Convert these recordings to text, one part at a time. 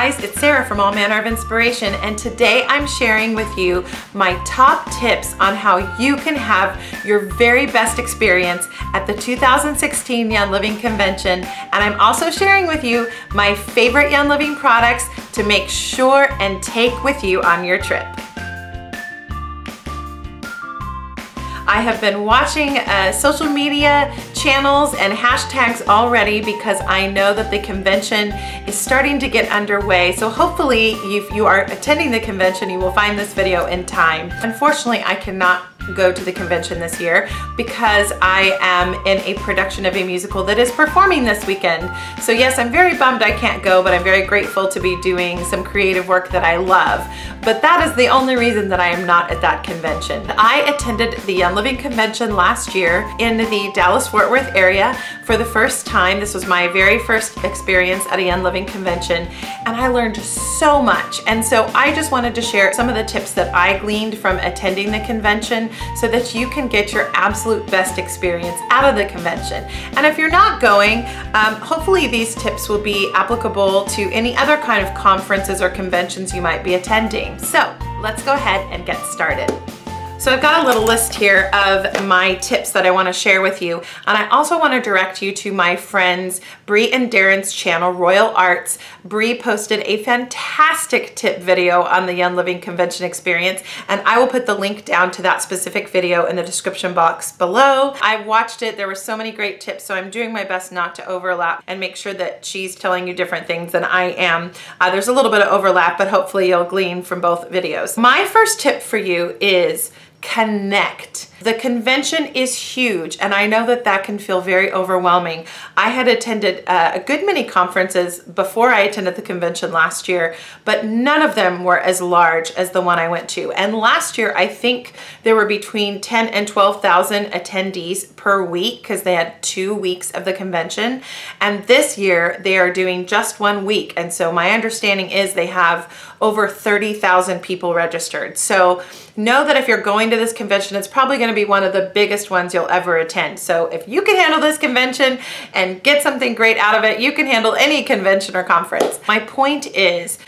guys, it's Sarah from All Manner of Inspiration, and today I'm sharing with you my top tips on how you can have your very best experience at the 2016 Young Living Convention, and I'm also sharing with you my favorite Young Living products to make sure and take with you on your trip. I have been watching social media channels and hashtags already because I know that the convention is starting to get underway. So hopefully if you are attending the convention, you will find this video in time. Unfortunately, I cannot go to the convention this year because I am in a production of a musical that is performing this weekend. So yes, I'm very bummed I can't go, but I'm very grateful to be doing some creative work that I love. But that is the only reason that I am not at that convention. I attended the Young Living Convention last year in the Dallas-Fort Worth area for the first time. This was my very first experience at a Young Living Convention, and I learned so much. And so I just wanted to share some of the tips that I gleaned from attending the convention so that you can get your absolute best experience out of the convention. And if you're not going, hopefully these tips will be applicable to any other kind of conferences or conventions you might be attending. So let's go ahead and get started. So I've got a little list here of my tips that I want to share with you. And I also want to direct you to my friends Bree and Darren's channel, Royal Arts. Bree posted a fantastic tip video on the Young Living Convention experience, and I will put the link down to that specific video in the description box below. I watched it, there were so many great tips, so I'm doing my best not to overlap and make sure that she's telling you different things than I am. There's a little bit of overlap, but hopefully you'll glean from both videos. My first tip for you is connect. The convention is huge, and I know that that can feel very overwhelming. I had attended a good many conferences before I attended the convention last year, but none of them were as large as the one I went to. And last year, I think there were between 10 and 12,000 attendees per week because they had 2 weeks of the convention. And this year, they are doing just 1 week. And so my understanding is they have over 30,000 people registered. So know that if you're going to this convention, it's probably going to be one of the biggest ones you'll ever attend. So if you can handle this convention and get something great out of it, you can handle any convention or conference. My point is,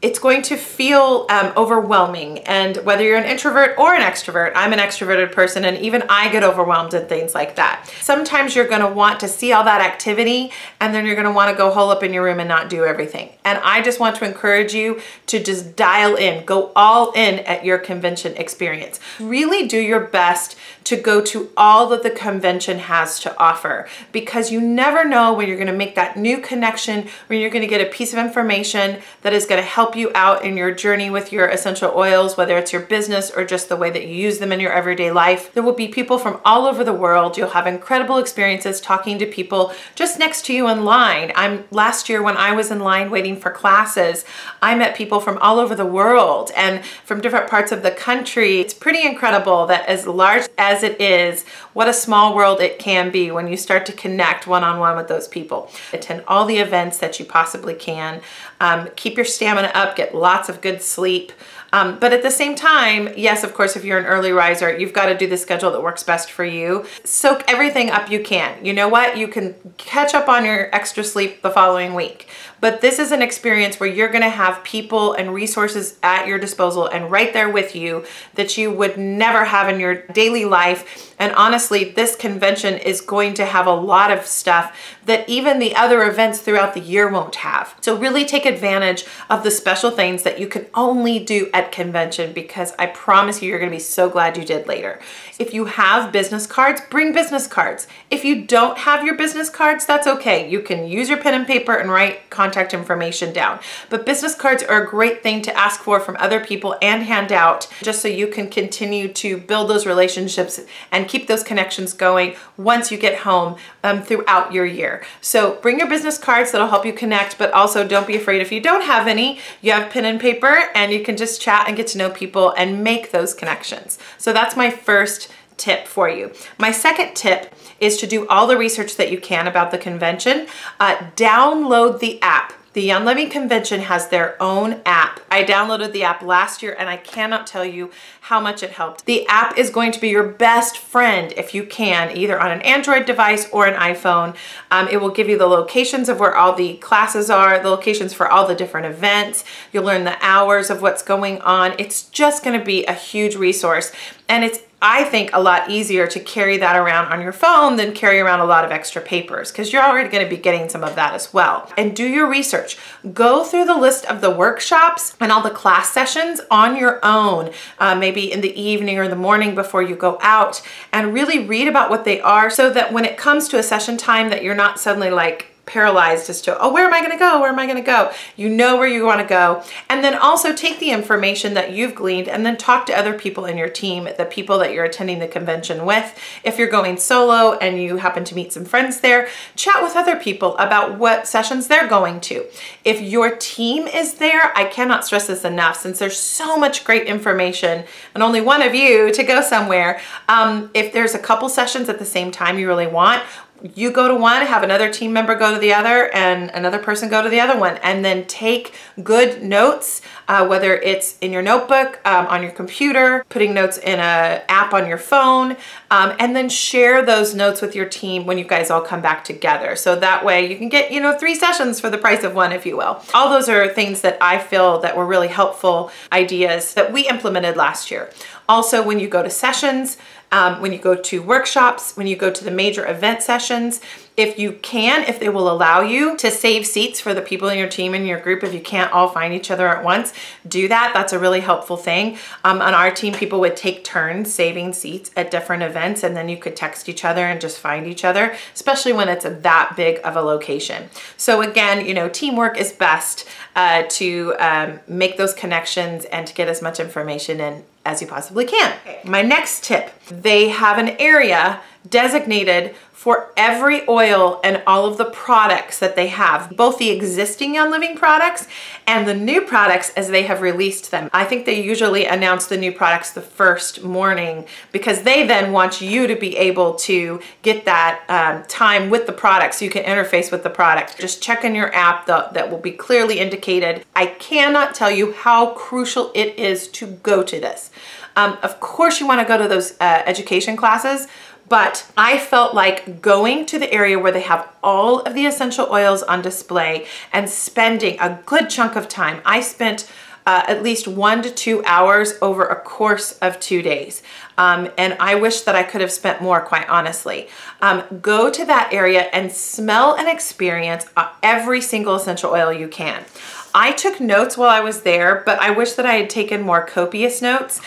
it's going to feel overwhelming, and whether you're an introvert or an extrovert, I'm an extroverted person, and even I get overwhelmed at things like that. Sometimes you're going to want to see all that activity, and then you're going to want to go hole up in your room and not do everything. And I just want to encourage you to just dial in, go all in at your convention experience. Really do your best to go to all that the convention has to offer, because you never know when you're going to make that new connection, when you're going to get a piece of information that is going to help you out in your journey with your essential oils, whether it's your business or just the way that you use them in your everyday life. There will be people from all over the world. You'll have incredible experiences talking to people just next to you in line. Last year when I was in line waiting for classes, I met people from all over the world and from different parts of the country. It's pretty incredible that as large as it is, what a small world it can be when you start to connect one-on-one with those people. Attend all the events that you possibly can. Keep your stamina up, get lots of good sleep. But at the same time, yes, of course, if you're an early riser, you've got to do the schedule that works best for you. Soak everything up you can. You know what? You can catch up on your extra sleep the following week. But this is an experience where you're going to have people and resources at your disposal and right there with you that you would never have in your daily life. And honestly, this convention is going to have a lot of stuff that even the other events throughout the year won't have. So really take advantage of the special things that you can only do at convention, because I promise you, you're going to be so glad you did later. If you have business cards, bring business cards. If you don't have your business cards, that's okay. You can use your pen and paper and write contact information down. But business cards are a great thing to ask for from other people and hand out, just so you can continue to build those relationships and keep those connections going once you get home throughout your year. So bring your business cards, that'll help you connect, but also don't be afraid if you don't have any. You have pen and paper and you can just chat and get to know people and make those connections. So that's my first tip for you. My second tip is to do all the research that you can about the convention. Download the app. The Young Living Convention has their own app. I downloaded the app last year and I cannot tell you how much it helped. The app is going to be your best friend if you can, either on an Android device or an iPhone. It will give you the locations of where all the classes are, the locations for all the different events. You'll learn the hours of what's going on. It's just going to be a huge resource, and it's, I think, a lot easier to carry that around on your phone than carry around a lot of extra papers, because you're already going to be getting some of that as well. And do your research. Go through the list of the workshops and all the class sessions on your own, maybe in the evening or the morning before you go out, and really read about what they are, so that when it comes to a session time that you're not suddenly like paralyzed as to, oh, where am I going to go? Where am I going to go? You know where you want to go. And then also take the information that you've gleaned and then talk to other people in your team, the people that you're attending the convention with. If you're going solo and you happen to meet some friends there, chat with other people about what sessions they're going to. If your team is there, I cannot stress this enough, since there's so much great information and only one of you to go somewhere. If there's a couple sessions at the same time you really want, you go to one, have another team member go to the other, and another person go to the other one, and then take good notes, whether it's in your notebook, on your computer, putting notes in an app on your phone, and then share those notes with your team when you guys all come back together. So that way you can get, 3 sessions for the price of 1, if you will. All those are things that I feel that were really helpful ideas that we implemented last year. Also, when you go to sessions, when you go to workshops, when you go to the major event sessions, if you can, if they will allow you to save seats for the people in your team and your group, if you can't all find each other at once, do that. That's a really helpful thing. On our team, people would take turns saving seats at different events, and then you could text each other and just find each other, especially when it's that big of a location. So again, teamwork is best to make those connections and to get as much information in as you possibly can. My next tip, they have an area designated for every oil and all of the products that they have, both the existing Young Living products and the new products as they have released them. I think they usually announce the new products the first morning, because they then want you to be able to get that time with the product so you can interface with the product. Just check in your app that will be clearly indicated. I cannot tell you how crucial it is to go to this. Of course you want to go to those education classes, but I felt like going to the area where they have all of the essential oils on display and spending a good chunk of time. I spent at least 1 to 2 hours over a course of 2 days. And I wish that I could have spent more, quite honestly. Go to that area and smell and experience every single essential oil you can. I took notes while I was there, but I wish that I had taken more copious notes.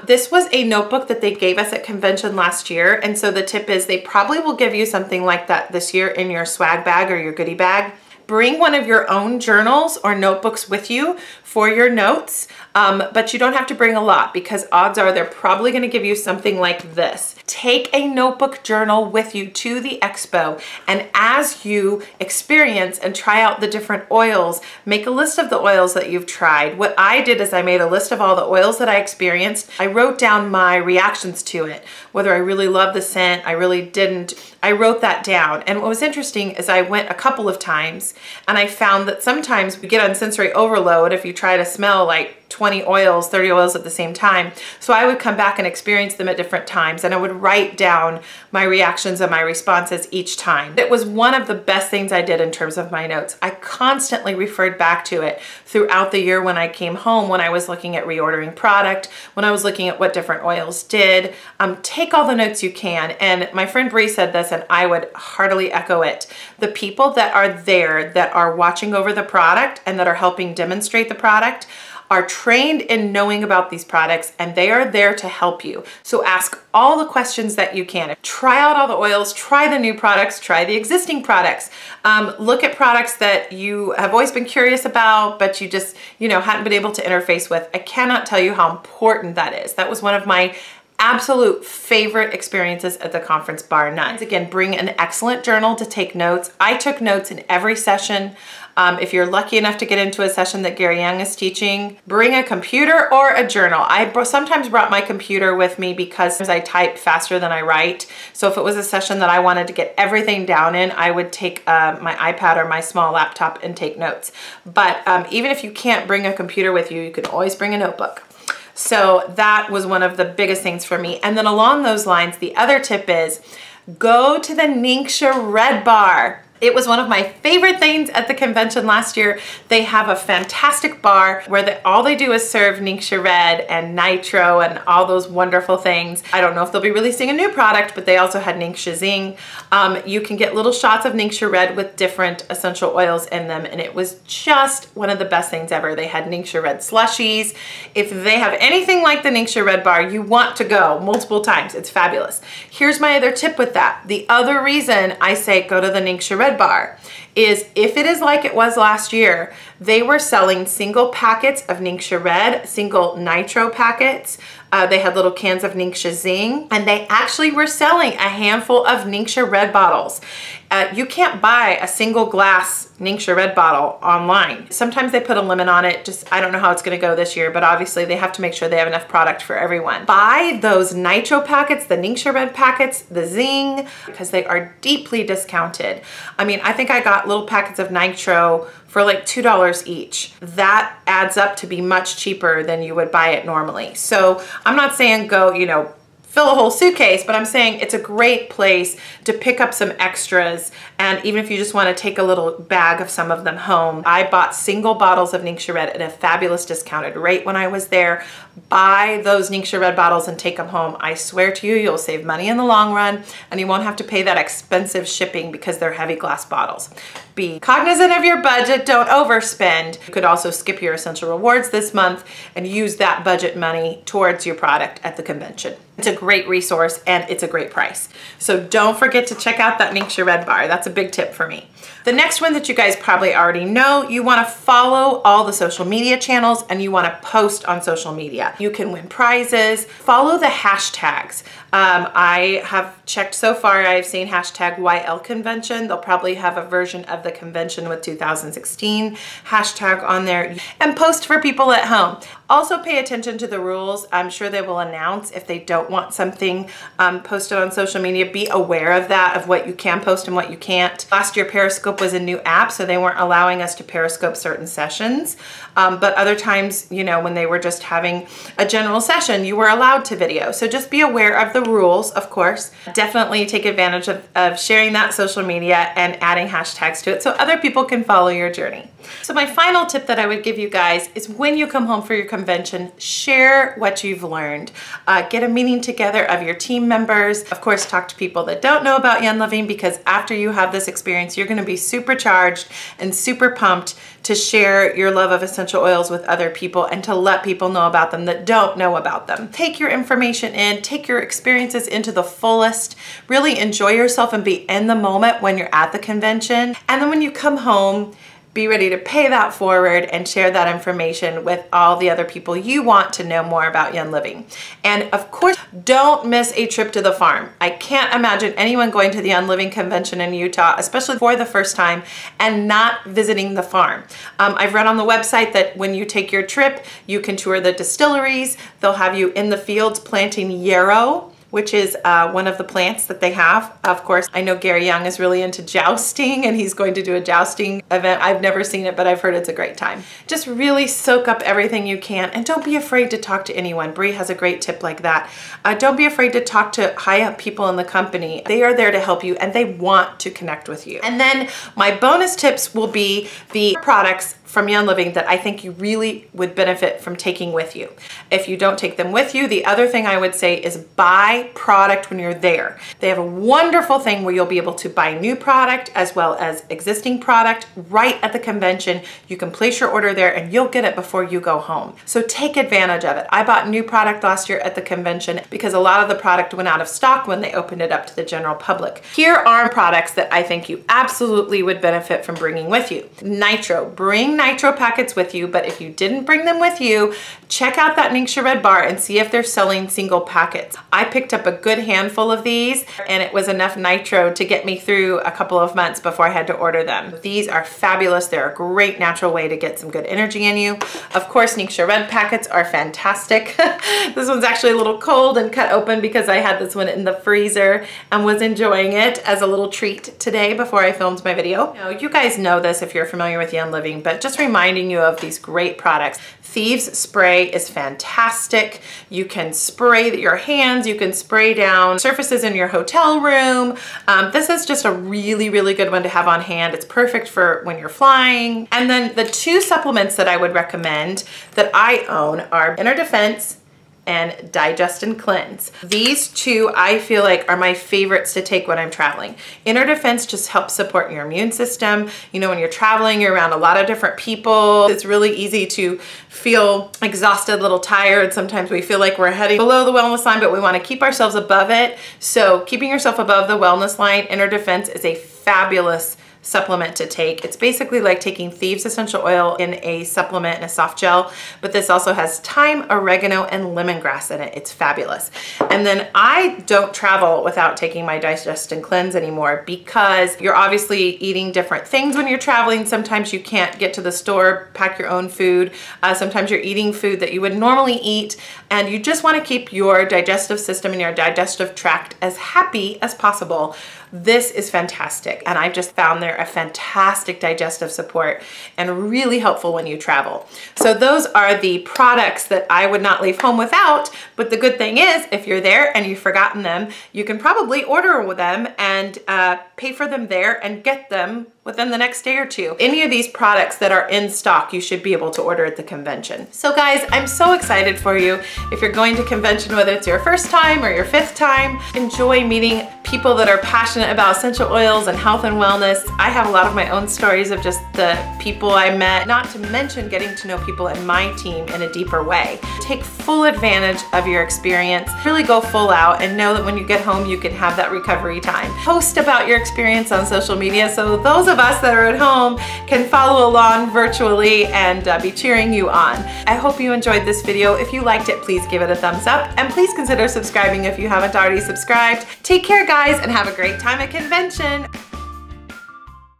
This was a notebook that they gave us at convention last year, and so the tip is they probably will give you something like that this year in your swag bag or your goodie bag. Bring one of your own journals or notebooks with you for your notes, but you don't have to bring a lot, because odds are they're probably going to give you something like this. Take a notebook journal with you to the expo, and as you experience and try out the different oils, make a list of the oils that you've tried. What I did is I made a list of all the oils that I experienced. I wrote down my reactions to it, whether I really loved the scent, I really didn't. I wrote that down, and what was interesting is I went a couple of times, and I found that sometimes we get on sensory overload if you try to smell like 20 oils, 30 oils at the same time. So I would come back and experience them at different times, and I would write down my reactions and my responses each time. It was one of the best things I did in terms of my notes. I constantly referred back to it throughout the year when I came home, when I was looking at reordering product, when I was looking at what different oils did. Take all the notes you can. And my friend Bree said this, and I would heartily echo it. The people that are there that are watching over the product and that are helping demonstrate the product are trained in knowing about these products, and they are there to help you. So ask all the questions that you can. Try out all the oils, try the new products, try the existing products. Look at products that you have always been curious about, but you just, hadn't been able to interface with. I cannot tell you how important that is. That was one of my absolute favorite experiences at the conference, bar none. Again, bring an excellent journal to take notes. I took notes in every session. If you're lucky enough to get into a session that Gary Young is teaching, bring a computer or a journal. I sometimes brought my computer with me because I type faster than I write. So if it was a session that I wanted to get everything down in, I would take my iPad or my small laptop and take notes. But even if you can't bring a computer with you, you can always bring a notebook. So that was one of the biggest things for me. And then along those lines, the other tip is go to the Ningxia Red Bar. It was one of my favorite things at the convention last year. They have a fantastic bar where all they do is serve Ningxia Red and NITRO and all those wonderful things. I don't know if they'll be releasing a new product, but they also had Ningxia Zing. You can get little shots of Ningxia Red with different essential oils in them, and it was just one of the best things ever. They had Ningxia Red slushies. If they have anything like the Ningxia Red Bar, you want to go multiple times. It's fabulous. Here's my other tip with that. The other reason I say go to the Ningxia Red Bar is if it is like it was last year, they were selling single packets of Ningxia Red, single NITRO packets. They had little cans of Ningxia Zing, and they actually were selling a handful of Ningxia Red bottles. You can't buy a single glass Ningxia Red bottle online. Sometimes they put a limit on it. I don't know how it's gonna go this year, but obviously they have to make sure they have enough product for everyone. Buy those NITRO packets, the Ningxia Red packets, the Zing, because they are deeply discounted. I mean, I think I got little packets of NITRO for like $2 each. That adds up to be much cheaper than you would buy it normally. So I'm not saying go, you know, fill a whole suitcase, but I'm saying it's a great place to pick up some extras. And even if you just want to take a little bag of some of them home. I bought single bottles of Ningxia Red at a fabulous discounted rate when I was there. Buy those Ningxia Red bottles and take them home. I swear to you, you'll save money in the long run, and you won't have to pay that expensive shipping because they're heavy glass bottles. Be cognizant of your budget, don't overspend. You could also skip your essential rewards this month and use that budget money towards your product at the convention. It's a great resource and it's a great price. So don't forget to check out that Ningxia Red Bar. That's a big tip for me. The next one that you guys probably already know, you want to follow all the social media channels and you want to post on social media. You can win prizes. Follow the hashtags. I have checked so far, I've seen hashtag ylconvention. They'll probably have a version of the convention with 2016 hashtag on there, and post for people at home. Also pay attention to the rules. I'm sure they will announce if they don't want something posted on social media. Be aware of that, of what you can post and what you can't. Last year Periscope was a new app, so they weren't allowing us to Periscope certain sessions. But other times, you know, when they were just having a general session, you were allowed to video. So just be aware of the rules, of course. Definitely take advantage of sharing that social media and adding hashtags to it so other people can follow your journey. So my final tip that I would give you guys is when you come home for your convention, share what you've learned. Get a meeting together of your team members. Of course, talk to people that don't know about youngliving, because after you have this experience, you're gonna be supercharged and super pumped to share your love of essential oils with other people and to let people know about them that don't know about them. Take your information in, take your experiences into the fullest, really enjoy yourself and be in the moment when you're at the convention. And then when you come home, be ready to pay that forward and share that information with all the other people you want to know more about youngliving. And of course, don't miss a trip to the farm. I can't imagine anyone going to the youngliving convention in Utah, especially for the first time, and not visiting the farm. I've read on the website that when you take your trip, you can tour the distilleries. They'll have you in the fields planting yarrow, which is one of the plants that they have. Of course, I know Gary Young is really into jousting and he's going to do a jousting event. I've never seen it, but I've heard it's a great time. Just really soak up everything you can and don't be afraid to talk to anyone. Bree has a great tip like that. Don't be afraid to talk to high up people in the company. They are there to help you and they want to connect with you. And then my bonus tips will be the products from youngliving that I think you really would benefit from taking with you. If you don't take them with you, the other thing I would say is buy product when you're there. They have a wonderful thing where you'll be able to buy new product as well as existing product right at the convention. You can place your order there and you'll get it before you go home. So take advantage of it. I bought new product last year at the convention because a lot of the product went out of stock when they opened it up to the general public. Here are products that I think you absolutely would benefit from bringing with you. NITRO. Bring NITRO packets with you, but if you didn't bring them with you, check out that Ningxia Red Bar and see if they're selling single packets. I picked up a good handful of these and it was enough NITRO to get me through a couple of months before I had to order them. These are fabulous. They're a great natural way to get some good energy in you. Of course, Ningxia Red packets are fantastic. This one's actually a little cold and cut open because I had this one in the freezer and was enjoying it as a little treat today before I filmed my video. Now, you guys know this if you're familiar with Young Living, but just reminding you of these great products. Thieves spray is fantastic. You can spray your hands, you can spray down surfaces in your hotel room. This is just a really, really good one to have on hand. It's perfect for when you're flying. And then the two supplements that I would recommend that I own are Inner Defense and Digest and Cleanse. These two I feel like are my favorites to take when I'm traveling. Inner Defense just helps support your immune system. You know, when you're traveling, you're around a lot of different people. It's really easy to feel exhausted, a little tired. Sometimes we feel like we're heading below the wellness line, but we want to keep ourselves above it. So keeping yourself above the wellness line, Inner Defense is a fabulous supplement to take. It's basically like taking Thieves essential oil in a supplement in a soft gel, but this also has thyme, oregano, and lemongrass in it. It's fabulous. And then I don't travel without taking my Digest and Cleanse anymore because you're obviously eating different things when you're traveling. Sometimes you can't get to the store, pack your own food. Sometimes you're eating food that you would normally eat, and you just want to keep your digestive system and your digestive tract as happy as possible. This is fantastic, and I've just found they're a fantastic digestive support and really helpful when you travel. So those are the products that I would not leave home without, but the good thing is if you're there and you've forgotten them, you can probably order them and pay for them there and get them within the next day or two. Any of these products that are in stock, you should be able to order at the convention. So guys, I'm so excited for you. If you're going to convention, whether it's your first time or your fifth time, enjoy meeting people that are passionate about essential oils and health and wellness. I have a lot of my own stories of just the people I met, not to mention getting to know people in my team in a deeper way. Take full advantage of your experience, really go full out, and know that when you get home, you can have that recovery time. Post about your experience on social media so those of us that are at home can follow along virtually and be cheering you on. I hope you enjoyed this video. If you liked it, please give it a thumbs up, and please consider subscribing if you haven't already subscribed. Take care, guys, and have a great time at convention.